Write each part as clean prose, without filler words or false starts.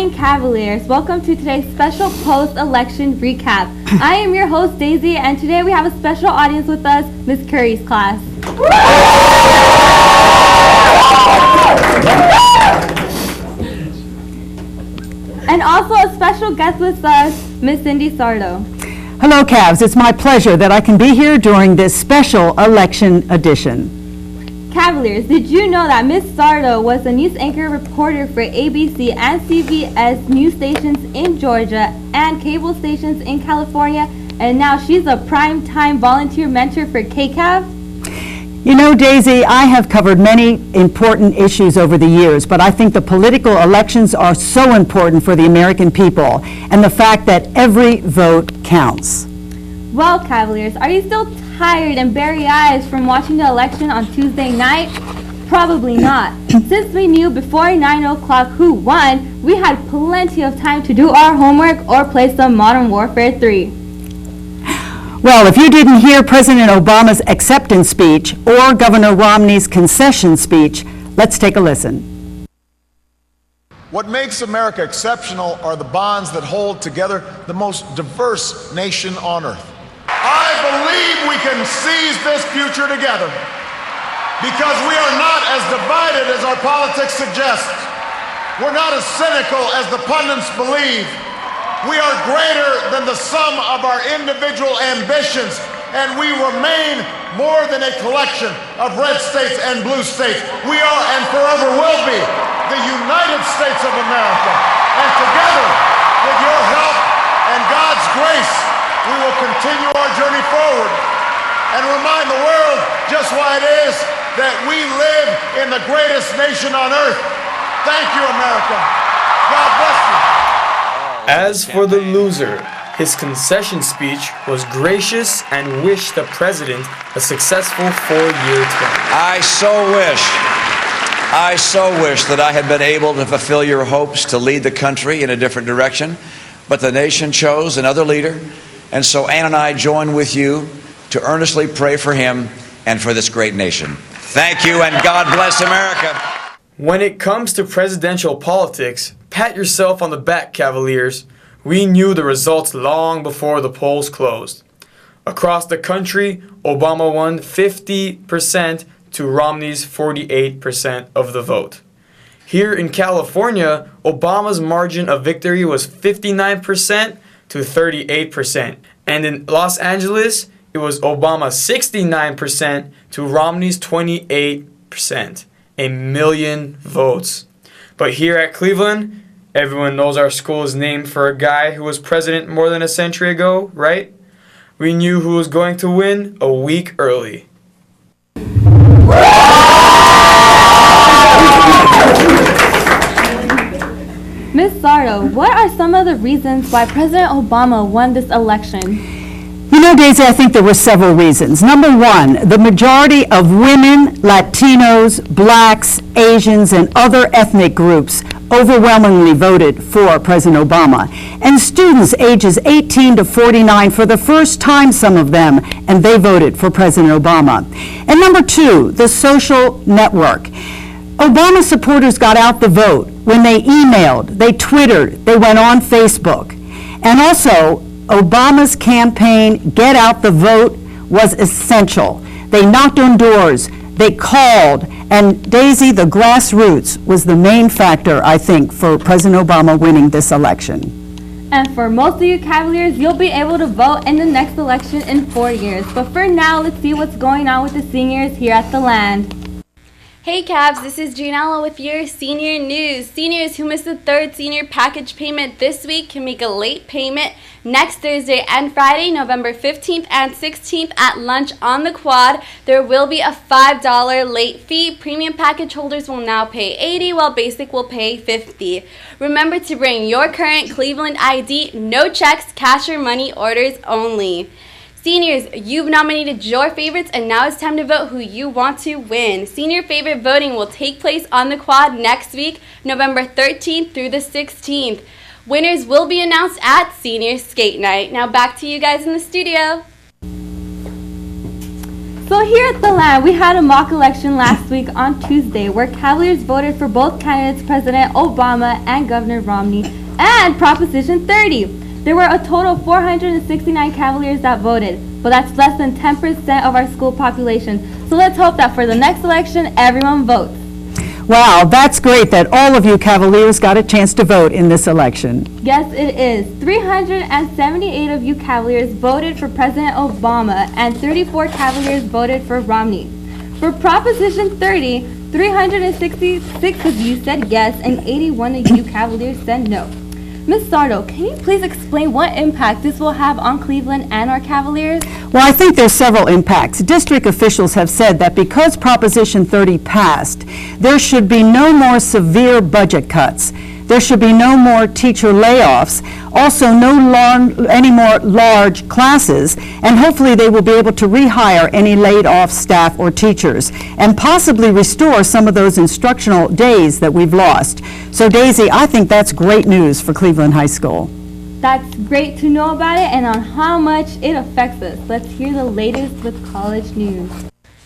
morning, Cavaliers. Welcome to today's special post-election recap. I am your host, Daisy, and today we have a special audience with us, Miss Curry's class. And also a special guest with us, Miss Cindy Sardo. Hello, Cavs. It's my pleasure that I can be here during this special election edition. Cavaliers, did you know that Miss Sardo was a news anchor reporter for ABC and CBS news stations in Georgia and cable stations in California, and now she's a prime-time volunteer mentor for KCAV? You know, Daisy, I have covered many important issues over the years, but I think the political elections are so important for the American people, and the fact that every vote counts. Well, Cavaliers, are you still tired and berry-eyed from watching the election on Tuesday night? Probably not. Since we knew before 9 o'clock who won, we had plenty of time to do our homework or play some Modern Warfare 3. Well, if you didn't hear President Obama's acceptance speech or Governor Romney's concession speech, let's take a listen. What makes America exceptional are the bonds that hold together the most diverse nation on earth. I believe we can seize this future together because we are not as divided as our politics suggests. We're not as cynical as the pundits believe. We are greater than the sum of our individual ambitions, and we remain more than a collection of red states and blue states. We are and forever will be the United States of America. And together, with your help and God's grace, we will continue our journey forward and remind the world just why it is that we live in the greatest nation on earth. Thank you, America. God bless you. As for the loser, his concession speech was gracious and wished the president a successful four-year term. I so wish that I had been able to fulfill your hopes to lead the country in a different direction, but the nation chose another leader. And so Ann and I join with you to earnestly pray for him and for this great nation. Thank you, and God bless America. When it comes to presidential politics, pat yourself on the back, Cavaliers. We knew the results long before the polls closed. Across the country, Obama won 50% to Romney's 48% of the vote. Here in California, Obama's margin of victory was 59% to 38%. And in Los Angeles, it was Obama 69% to Romney's 28%. A million votes. But here at Cleveland, everyone knows our school is named for a guy who was president more than a century ago, right? We knew who was going to win a week early. Ms. Sardo, what are some of the reasons why President Obama won this election? You know, Daisy, I think there were several reasons. Number one, the majority of women, Latinos, blacks, Asians, and other ethnic groups overwhelmingly voted for President Obama. And students ages 18 to 49 for the first time, some of them, and they voted for President Obama. And number two, the social network. Obama supporters got out the vote when they emailed, they Twittered, they went on Facebook. And also, Obama's campaign, Get Out the Vote, was essential. They knocked on doors, they called, and Daisy, the grassroots, was the main factor, I think, for President Obama winning this election. And for most of you Cavaliers, you'll be able to vote in the next election in 4 years. But for now, let's see what's going on with the seniors here at the Land. Hey Cavs, this is Gianella with your senior news. Seniors who missed the third senior package payment this week can make a late payment next Thursday and Friday, November 15th and 16th at lunch on the quad. There will be a $5 late fee. Premium package holders will now pay $80 while basic will pay $50. Remember to bring your current Cleveland ID, no checks, cash or money orders only. Seniors, you've nominated your favorites, and now it's time to vote who you want to win. Senior favorite voting will take place on the quad next week, November 13th through the 16th. Winners will be announced at Senior Skate Night. Now back to you guys in the studio. So here at the Land, we had a mock election last week on Tuesday where Cavaliers voted for both candidates, President Obama and Governor Romney, and Proposition 30. There were a total of 469 Cavaliers that voted, but that's less than 10% of our school population. So let's hope that for the next election, everyone votes. Wow, that's great that all of you Cavaliers got a chance to vote in this election. Yes, it is. 378 of you Cavaliers voted for President Obama, and 34 Cavaliers voted for Romney. For Proposition 30, 366 of you said yes, and 81 of you Cavaliers said no. Ms. Sardo, can you please explain what impact this will have on Cleveland and our Cavaliers? Well, I think there's several impacts. District officials have said that because Proposition 30 passed, there should be no more severe budget cuts. There should be no more teacher layoffs, also any more large classes, and hopefully they will be able to rehire any laid off staff or teachers and possibly restore some of those instructional days that we've lost. So Daisy, I think that's great news for Cleveland High School. That's great to know about it and on how much it affects us. Let's hear the latest with college news.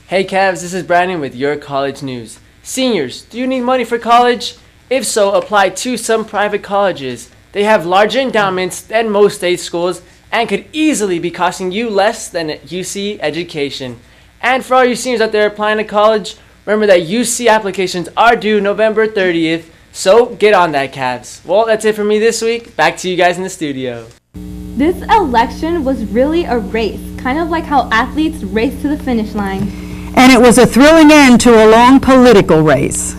Hey Cavs, this is Brandon with your college news. Seniors, do you need money for college? If so, apply to some private colleges. They have larger endowments than most state schools and could easily be costing you less than UC education. And for all you seniors out there applying to college, remember that UC applications are due November 30th, so get on that, Cavs. Well, that's it for me this week. Back to you guys in the studio. This election was really a race, kind of like how athletes race to the finish line. And it was a thrilling end to a long political race.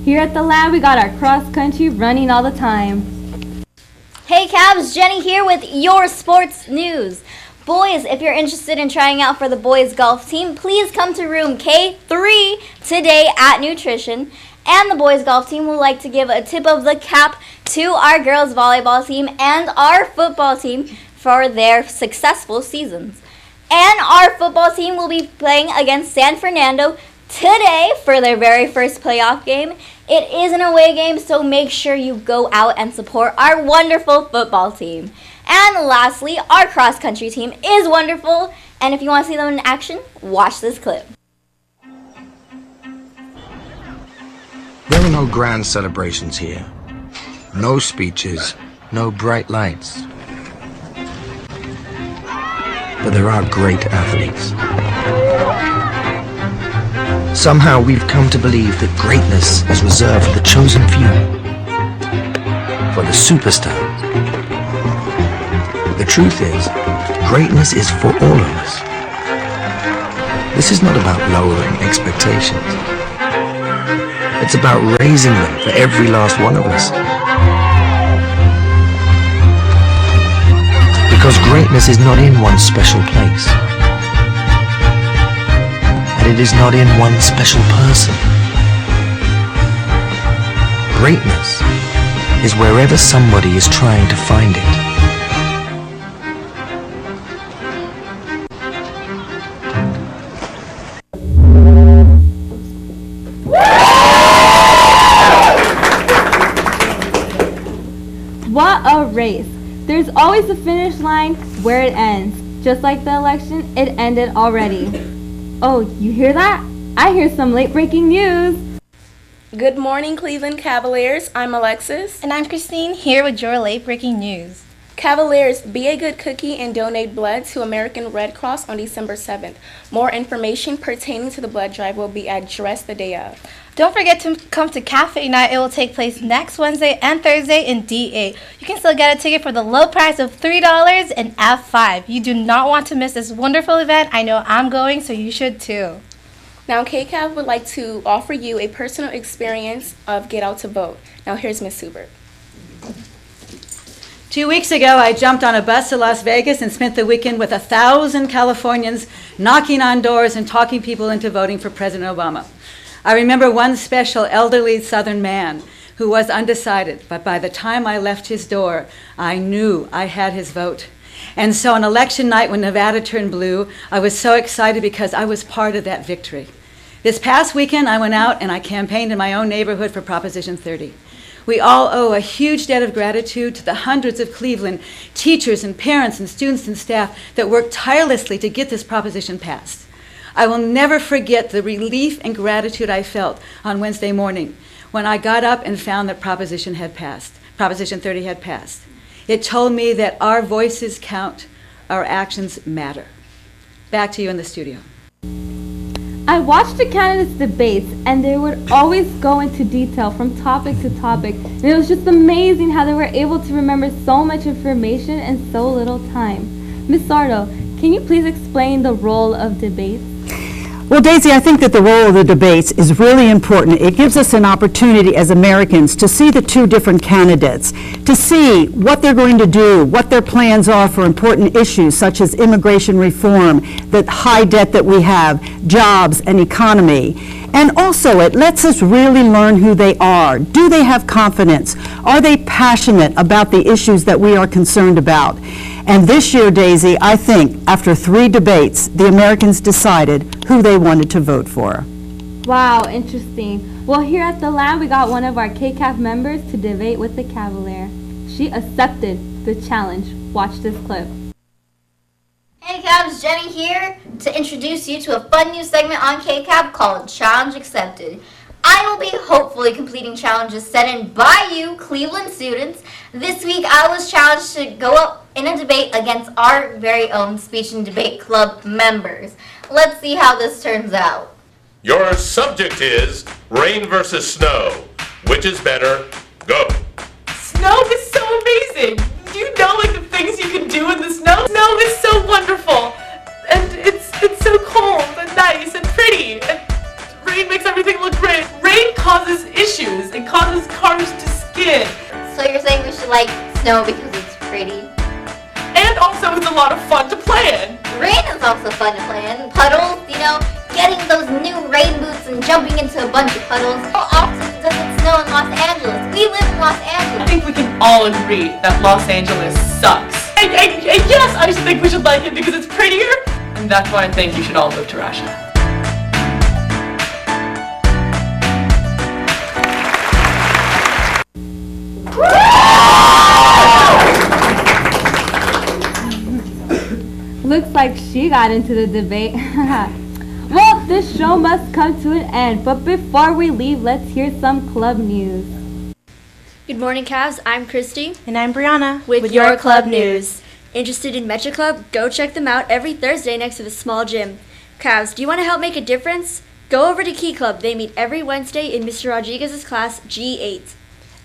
Here at the Lab, we got our cross-country running all the time. Hey Cavs, Jenny here with your sports news. Boys, if you're interested in trying out for the boys golf team, please come to room K3 today at Nutrition. And the boys golf team would like to give a tip of the cap to our girls volleyball team and our football team for their successful seasons. And our football team will be playing against San Fernando today for their very first playoff game. It is an away game, so make sure you go out and support our wonderful football team. And lastly, our cross-country team is wonderful, and if you want to see them in action, watch this clip. There are no grand celebrations here. No speeches, no bright lights. But there are great athletes. Somehow we've come to believe that greatness is reserved for the chosen few, for the superstars. The truth is, greatness is for all of us. This is not about lowering expectations. It's about raising them for every last one of us. Because greatness is not in one special place. And it is not in one special person. Greatness is wherever somebody is trying to find it. What a race. There's always a finish line where it ends. Just like the election, it ended already. Oh, you hear that? I hear some late-breaking news. Good morning, Cleveland Cavaliers. I'm Alexis. And I'm Christine, here with your late-breaking news. Cavaliers, be a good cookie and donate blood to American Red Cross on December 7th. More information pertaining to the blood drive will be addressed the day of. Don't forget to come to Cafe Night. It will take place next Wednesday and Thursday in D8. You can still get a ticket for the low price of $3 and F5. You do not want to miss this wonderful event. I know I'm going, so you should too. Now, KCAV would like to offer you a personal experience of Get Out to Vote. Now, here's Ms. Subert. 2 weeks ago, I jumped on a bus to Las Vegas and spent the weekend with 1,000 Californians knocking on doors and talking people into voting for President Obama. I remember one special elderly Southern man who was undecided, but by the time I left his door, I knew I had his vote. And so on election night when Nevada turned blue, I was so excited because I was part of that victory. This past weekend, I went out and I campaigned in my own neighborhood for Proposition 30. We all owe a huge debt of gratitude to the hundreds of Cleveland teachers and parents and students and staff that worked tirelessly to get this proposition passed. I will never forget the relief and gratitude I felt on Wednesday morning when I got up and found that Proposition 30 had passed. It told me that our voices count, our actions matter. Back to you in the studio. I watched the candidates' debates, and they would always go into detail from topic to topic, and it was just amazing how they were able to remember so much information in so little time. Ms. Sardo, can you please explain the role of debates? Well, Daisy, I think that the role of the debates is really important. It gives us an opportunity as Americans to see the two different candidates, to see what they're going to do, what their plans are for important issues such as immigration reform, the high debt that we have, jobs and economy. And also, it lets us really learn who they are. Do they have confidence? Are they passionate about the issues that we are concerned about? And this year, Daisy, I think after 3 debates, the Americans decided who they wanted to vote for. Wow, interesting. Well, here at the lab, we got one of our KCAV members to debate with the Cavalier. She accepted the challenge. Watch this clip. Hey Cavs, Jenny here to introduce you to a fun new segment on KCAV called Challenge Accepted. I will be hopefully completing challenges set in by you, Cleveland students. This week I was challenged to go up in a debate against our very own Speech and Debate Club members. Let's see how this turns out. Your subject is rain versus snow. Which is better? Go. Snow is so amazing. Do you know like the things you can do in the snow? Snow is so wonderful. And it's so cold and nice and pretty. And rain makes everything look great. Rain causes issues. It causes cars to skid. So you're saying we should like snow because it's pretty? And also it's a lot of fun to play in. Rain is also fun to play in. Puddles, you know, getting those new rain boots and jumping into a bunch of puddles. How often does it snow in Los Angeles? We live in Los Angeles. I think we can all agree that Los Angeles sucks. And yes, I think we should like it because it's prettier. And that's why I think you should all move to Russia. Looks like she got into the debate. Well, this show must come to an end, but before we leave, let's hear some club news. Good morning, Cavs. I'm Christy. And I'm Brianna. With your club news. Interested in Metro Club? Go check them out every Thursday next to the small gym. Cavs, do you want to help make a difference? Go over to Key Club. They meet every Wednesday in Mr. Rodriguez's class, G8.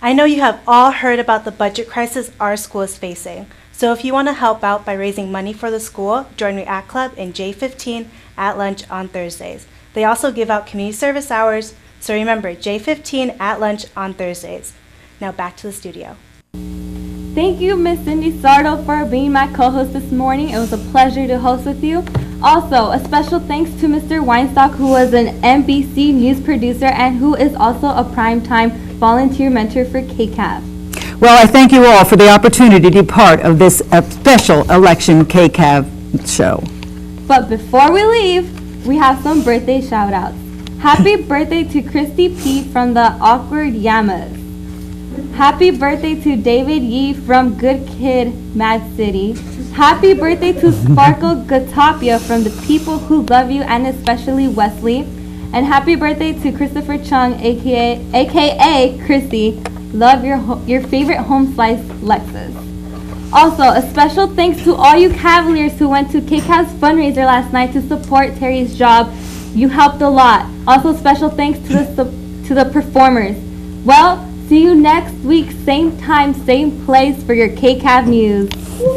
I know you have all heard about the budget crisis our school is facing. So if you want to help out by raising money for the school, join React Club in J15 at lunch on Thursdays. They also give out community service hours, so remember, J15 at lunch on Thursdays. Now back to the studio. Thank you, Miss Cindy Sardo, for being my co-host this morning. It was a pleasure to host with you. Also, a special thanks to Mr. Weinstock, who was an NBC News producer and who is also a primetime volunteer mentor for KCAV. Well, I thank you all for the opportunity to be part of this special election KCAV show. But before we leave, we have some birthday shout-outs. Happy birthday to Christy P. from the Awkward Yamas. Happy birthday to David Yee from Good Kid, Mad City. Happy birthday to Sparkle Gatapia from The People Who Love You and especially Wesley. And happy birthday to Christopher Chung, aka Christy. Love your favorite home slice, Lexus. Also, a special thanks to all you Cavaliers who went to KCAV's fundraiser last night to support Terry's job. You helped a lot. Also, special thanks to the performers. Well, see you next week, same time, same place for your KCAV news.